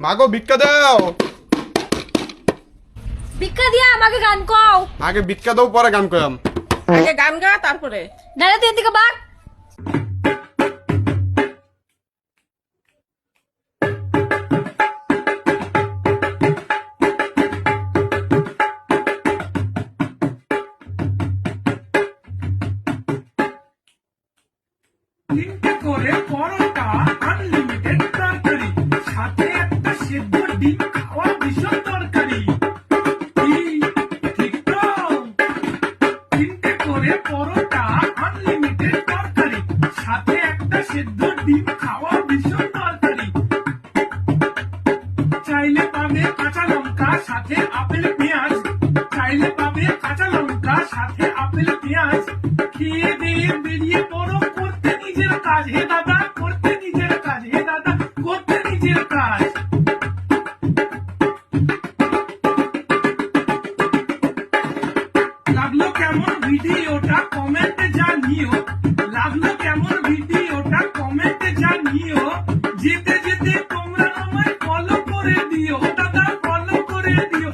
মাগো ভিক্ষা দাও। ভিক্ষা দিয়া আমাকে গান কও। আগে ভিক্ষা দাও পরে গান কয়াম। আগে গান গা তারপরে নালে তুই এদিকে বাক। তিনটে করে পরোটা আনলিমিটেড তরকারি সাথে একটা সেদ্ধ ডিম খাওয়া ভীষণ দরকারি ঠিক তো তিনটে করে পরোটা আনলিমিটেড তরকারি সাথে একটা সেদ্ধ ডিম খাওয়া ভীষণ দরকারি চাইলে পাবে কাঁচা লঙ্কা সাথে আপেল পেঁয়াজ চাইলে পাবে কাঁচা লঙ্কা সাথে আপেল পেঁয়াজ খেয়ে দিয়ে বেরিয়ে পড়ো করতে নিজের কাজ হে দাদা করতে নিজের কাজ হে দাদা করতে নিজের কাজ লাগলো কেমন ভিডিওটা কমেন্টে জানিও লাগলো কেমন ভিডিওটা কমেন্টে জানিও যেতে যেতে তোমরা আমায় ফলো করে দিও দাদা ফলো করে দিও